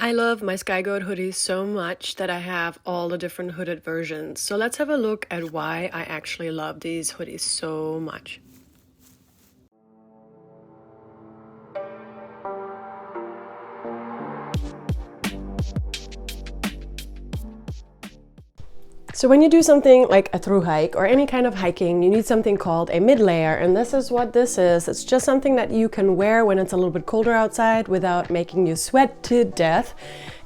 I love my SkyGOAT hoodies so much that I have all the different hooded versions. So let's have a look at why I actually love these hoodies so much. So when you do something like a thru hike or any kind of hiking, you need something called a mid-layer, and this is what this is. It's just something that you can wear when it's a little bit colder outside without making you sweat to death.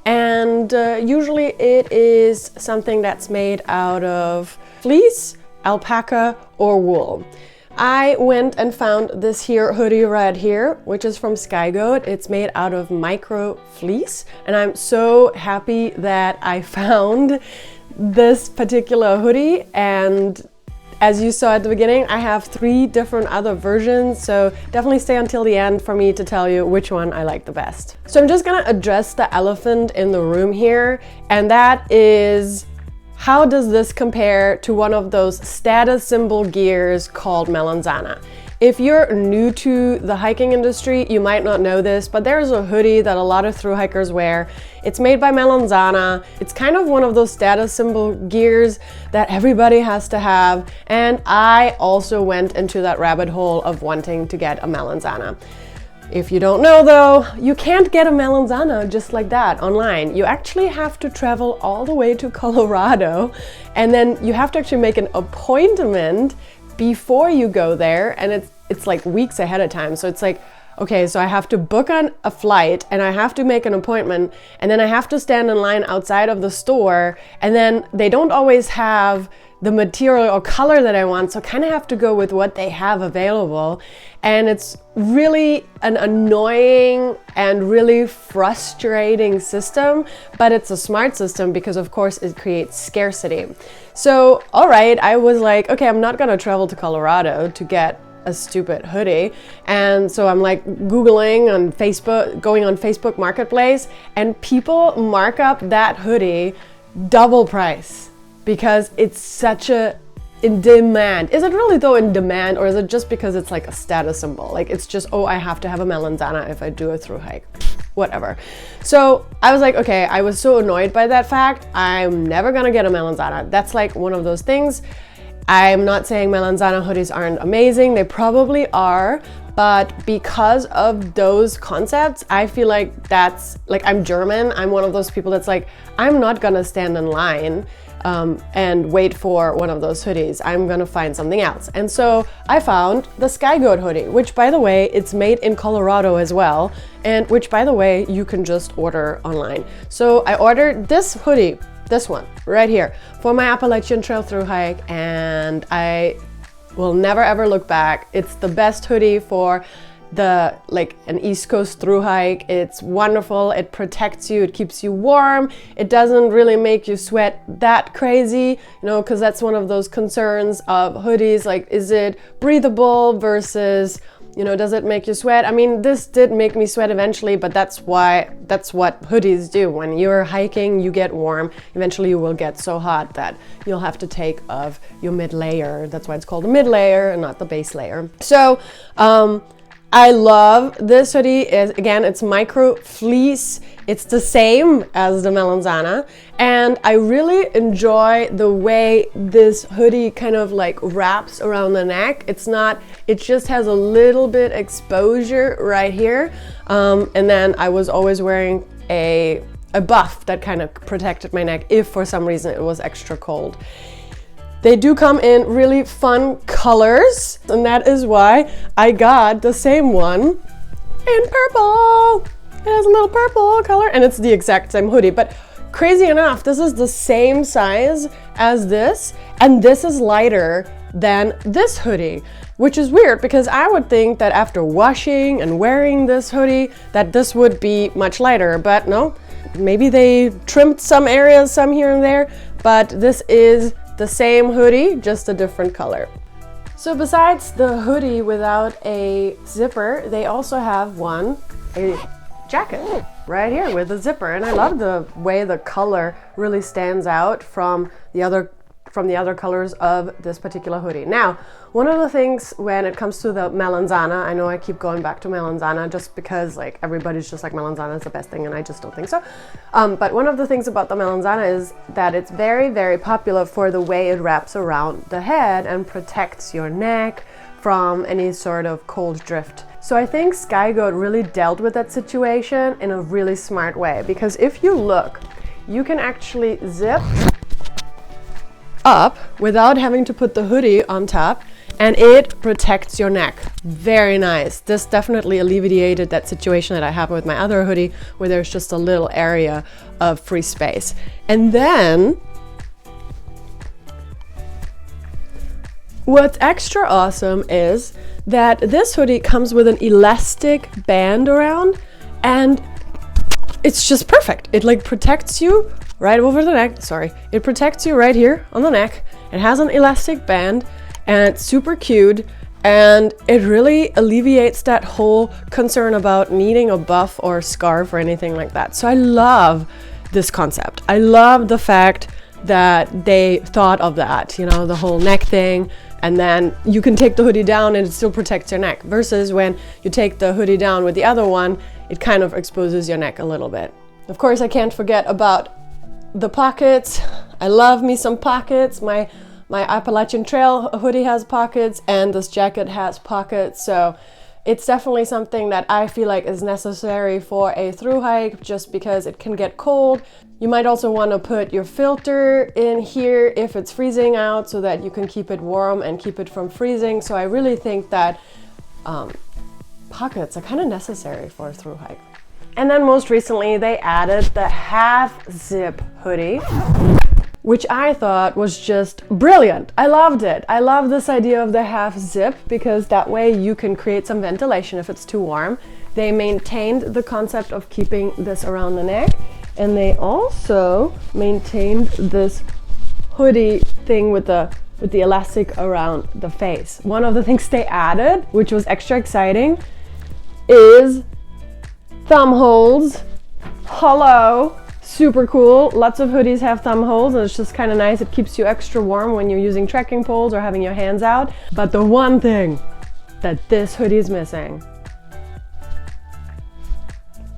And usually it is something that's made out of fleece, alpaca, or wool. I went and found this here hoodie right here, which is from SkyGOAT. It's made out of micro fleece, and I'm so happy that I found this particular hoodie. And as you saw at the beginning, I have 3 different other versions, so definitely stay until the end for me to tell you which one I like the best. So I'm just gonna address the elephant in the room here, and that is, how does this compare to one of those status symbol gears called melanzana? If you're new to the hiking industry, you might not know this, but there's a hoodie that a lot of thru hikers wear. It's made by melanzana. It's kind of one of those status symbol gears that everybody has to have. And I also went into that rabbit hole of wanting to get a melanzana. If you don't know though, you can't get a melanzana just like that online. You actually have to travel all the way to Colorado, and then you have to actually make an appointment before you go there, and it's like weeks ahead of time. So it's like, okay, so I have to book on a flight and I have to make an appointment, and then I have to stand in line outside of the store, and then they don't always have the material or color that I want, so I kind of have to go with what they have available. And it's really an annoying and really frustrating system, but it's a smart system because of course it creates scarcity. So, all right, I was like, okay, I'm not gonna travel to Colorado to get a stupid hoodie. And so I'm like Googling on Facebook, going on Facebook Marketplace, and people mark up that hoodie double price because it's such a in demand. Is it really though in demand, or is it just because it's like a status symbol? Like it's just, oh, I have to have a melanzana if I do a thru hike, whatever. So I was like, okay, I was so annoyed by that fact. I'm never gonna get a melanzana. That's like one of those things. I'm not saying melanzana hoodies aren't amazing. They probably are, but because of those concepts, I feel like that's like, I'm German. I'm one of those people that's like, I'm not gonna stand in line and wait for one of those hoodies. I'm gonna find something else. And so I found the SkyGOAT hoodie, which by the way, it's made in Colorado as well, and which by the way, you can just order online. So I ordered this hoodie, this one right here, for my Appalachian Trail Thru Hike, and I will never ever look back. It's the best hoodie for an East Coast thru hike. It's wonderful. It protects you. It keeps you warm. It doesn't really make you sweat that crazy, you know, because that's one of those concerns of hoodies. Like, is it breathable versus, you know, does it make you sweat? I mean, this did make me sweat eventually, but that's what hoodies do. When you're hiking, you get warm. Eventually you will get so hot that you'll have to take off your mid-layer. That's why it's called a mid-layer and not the base layer. So, I love this hoodie. Again, it's micro fleece. It's the same as the melanzana, and I really enjoy the way this hoodie kind of like wraps around the neck. It just has a little bit exposure right here, and then I was always wearing a buff that kind of protected my neck if for some reason it was extra cold. They do come in really fun colors, and that is why I got the same one in purple. It has a little purple color, and it's the exact same hoodie. But crazy enough, this is the same size as this, and this is lighter than this hoodie, which is weird because I would think that after washing and wearing this hoodie that this would be much lighter, but no. Maybe they trimmed some areas, some here and there, but this is the same hoodie, just a different color. So besides the hoodie without a zipper, they also have a jacket right here with a zipper. And I love the way the color really stands out from the other from the other colors of this particular hoodie. Now, one of the things when it comes to the melanzana, I know I keep going back to melanzana just because like everybody's just like melanzana is the best thing, and I just don't think so. But one of the things about the melanzana is that it's very, very popular for the way it wraps around the head and protects your neck from any sort of cold drift. So I think SkyGOAT really dealt with that situation in a really smart way, because if you look, you can actually zip up without having to put the hoodie on top, and it protects your neck. Very nice. This definitely alleviated that situation that I have with my other hoodie where there's just a little area of free space. And then what's extra awesome is that this hoodie comes with an elastic band around, and it's just perfect. It like protects you right over the neck. Sorry, it protects you right here on the neck. It has an elastic band and it's super cute, and it really alleviates that whole concern about needing a buff or a scarf or anything like that. So I love this concept. I love the fact that they thought of that, you know, the whole neck thing, and then you can take the hoodie down and it still protects your neck, versus when you take the hoodie down with the other one, it kind of exposes your neck a little bit. Of course, I can't forget about the pockets. I love me some pockets. My Appalachian Trail hoodie has pockets, and this jacket has pockets. So it's definitely something that I feel like is necessary for a thru hike, just because it can get cold. You might also want to put your filter in here if it's freezing out, so that you can keep it warm and keep it from freezing. So I really think that pockets are kind of necessary for a thru hike. And then most recently they added the Halfzip hoodie, which I thought was just brilliant. I loved it. I love this idea of the Halfzip, because that way you can create some ventilation if it's too warm. They maintained the concept of keeping this around the neck, and they also maintained this hoodie thing with the elastic around the face. One of the things they added, which was extra exciting, is thumb holes. Hello, super cool. Lots of hoodies have thumb holes, and it's just kind of nice. It keeps you extra warm when you're using trekking poles or having your hands out. But the one thing that this hoodie is missing,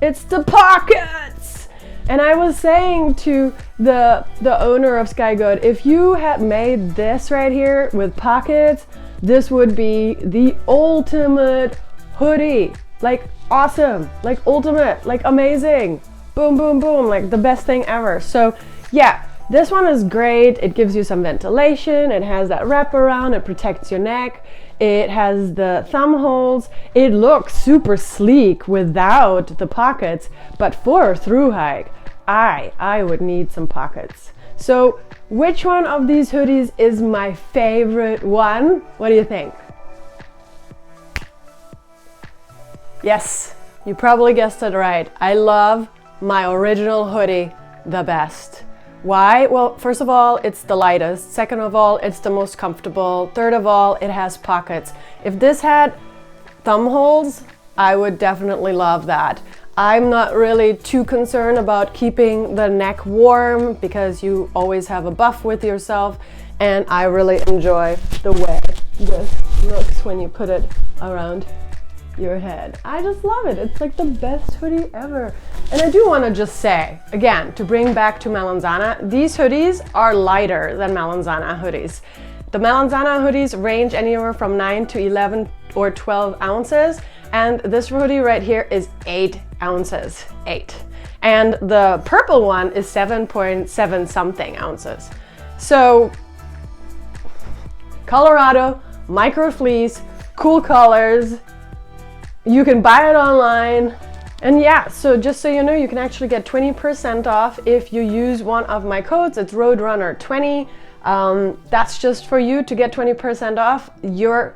it's the pockets. And I was saying to the owner of SkyGOAT, if you had made this right here with pockets, this would be the ultimate hoodie. Like awesome, like ultimate, like amazing, boom, boom, boom, like the best thing ever. So yeah, this one is great. It gives you some ventilation. It has that wrap around. It protects your neck. It has the thumb holes. It looks super sleek without the pockets, but for a thru hike, I would need some pockets. So which one of these hoodies is my favorite one? What do you think? Yes, you probably guessed it right. I love my original hoodie the best. Why? Well, first of all, it's the lightest. Second of all, it's the most comfortable. Third of all, it has pockets. If this had thumb holes, I would definitely love that. I'm not really too concerned about keeping the neck warm, because you always have a buff with yourself, and I really enjoy the way this looks when you put it around your head. I just love it. It's like the best hoodie ever. And I do want to just say, again, to bring back to melanzana, these hoodies are lighter than melanzana hoodies. The melanzana hoodies range anywhere from 9 to 11 or 12 ounces, and this hoodie right here is 8 ounces. 8. And the purple one is 7.7 something ounces. So Colorado, micro fleece, cool colors. You can buy it online. And yeah, so just so you know, you can actually get 20% off if you use one of my codes. It's roadrunner20. That's just for you to get 20% off your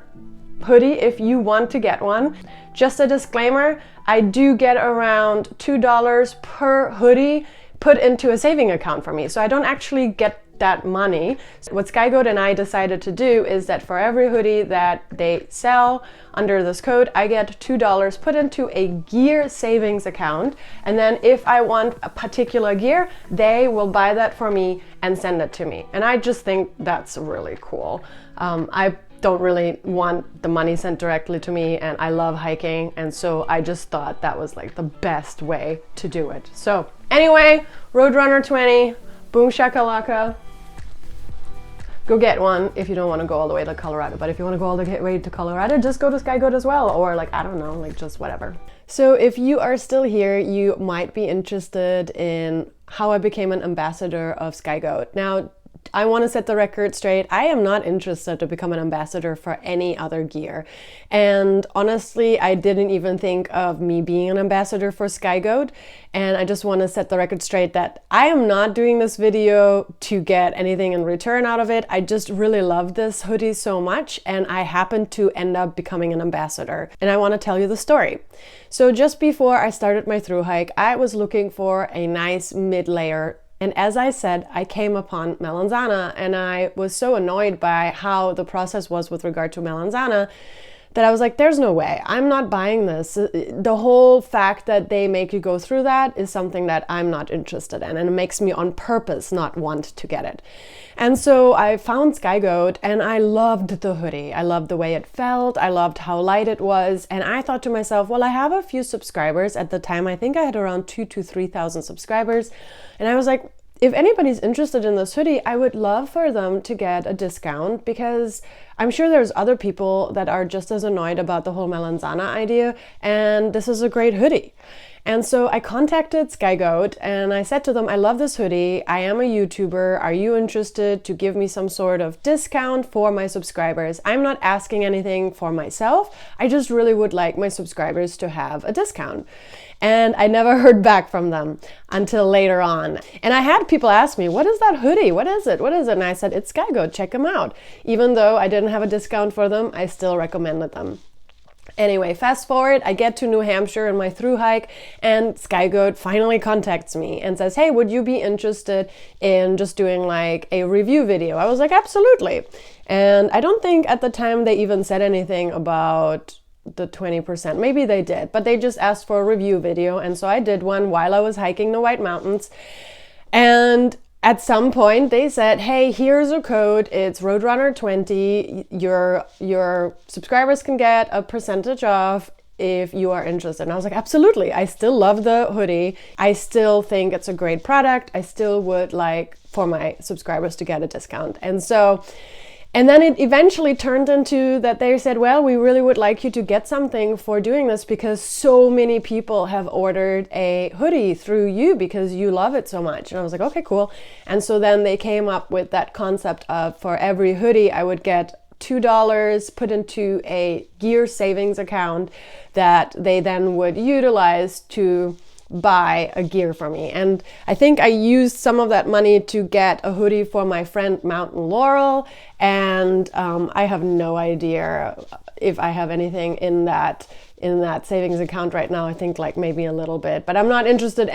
hoodie if you want to get one. Just a disclaimer, I do get around $2 per hoodie put into a saving account for me. So I don't actually get that money. So what SkyGOAT and I decided to do is that for every hoodie that they sell under this code, I get $2 put into a gear savings account. And then if I want a particular gear, they will buy that for me and send it to me. And I just think that's really cool. I don't really want the money sent directly to me, and I love hiking, and so I just thought that was like the best way to do it. So anyway, Roadrunner 20, boom shakalaka. Go get one if you don't want to go all the way to Colorado, but if you want to go all the way to Colorado, just go to SkyGOAT as well, or like, I don't know, like just whatever. So if you are still here, you might be interested in how I became an ambassador of SkyGOAT. Now, I want to set the record straight. I am not interested to become an ambassador for any other gear. And honestly, I didn't even think of me being an ambassador for SkyGOAT. And I just want to set the record straight that I am not doing this video to get anything in return out of it. I just really love this hoodie so much, and I happened to end up becoming an ambassador. And I want to tell you the story. So just before I started my thru hike, I was looking for a nice mid-layer. And as I said, I came upon Melanzana, and I was so annoyed by how the process was with regard to Melanzana that I was like, there's no way, I'm not buying this. The whole fact that they make you go through that is something that I'm not interested in, and it makes me on purpose not want to get it. And so I found SkyGOAT, and I loved the hoodie. I loved the way it felt, I loved how light it was, and I thought to myself, well, I have a few subscribers. At the time, I think I had around 2,000 to 3,000 subscribers, and I was like, if anybody's interested in this hoodie, I would love for them to get a discount, because I'm sure there's other people that are just as annoyed about the whole Melanzana idea, and this is a great hoodie. And so I contacted SkyGOAT and I said to them, I love this hoodie, I am a YouTuber, are you interested to give me some sort of discount for my subscribers? I'm not asking anything for myself, I just really would like my subscribers to have a discount. And I never heard back from them until later on. And I had people ask me, what is that hoodie? What is it? What is it? And I said, it's SkyGOAT, check them out. Even though I didn't have a discount for them, I still recommended them. Anyway, fast forward, I get to New Hampshire in my thru hike, and SkyGOAT finally contacts me and says, hey, would you be interested in just doing like a review video? I was like, absolutely. And I don't think at the time they even said anything about the 20%. Maybe they did, but they just asked for a review video. And so I did one while I was hiking the White Mountains. And at some point they said, hey, here's a code, it's Roadrunner20, your subscribers can get a percentage off if you are interested. And I was like, absolutely, I still love the hoodie, I still think it's a great product, I still would like for my subscribers to get a discount. And then it eventually turned into that they said, well, we really would like you to get something for doing this because so many people have ordered a hoodie through you because you love it so much. And I was like, okay, cool. And so then they came up with that concept of for every hoodie, I would get $2 put into a gear savings account that they then would utilize to buy a gear for me. And I think I used some of that money to get a hoodie for my friend Mountain Laurel, and I have no idea if I have anything in that savings account right now. I think like maybe a little bit, but I'm not interested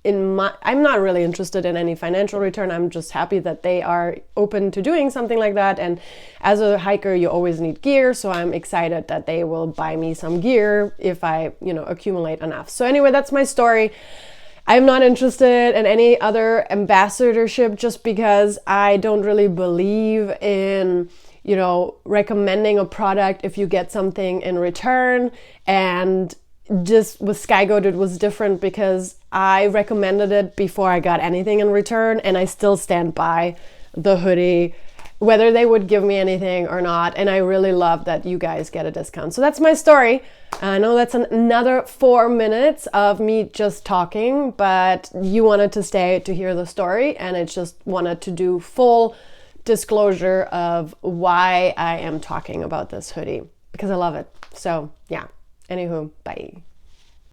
I'm not really interested in any financial return. I'm just happy that they are open to doing something like that. And as a hiker, you always need gear. So I'm excited that they will buy me some gear if I, accumulate enough. So anyway, that's my story. I'm not interested in any other ambassadorship just because I don't really believe in recommending a product if you get something in return. And just with SkyGOAT, it was different because I recommended it before I got anything in return, and I still stand by the hoodie, whether they would give me anything or not. And I really love that you guys get a discount. So that's my story. I know that's another 4 minutes of me just talking, but you wanted to stay to hear the story, and I just wanted to do full disclosure of why I am talking about this hoodie because I love it. So yeah. Anywho, bye.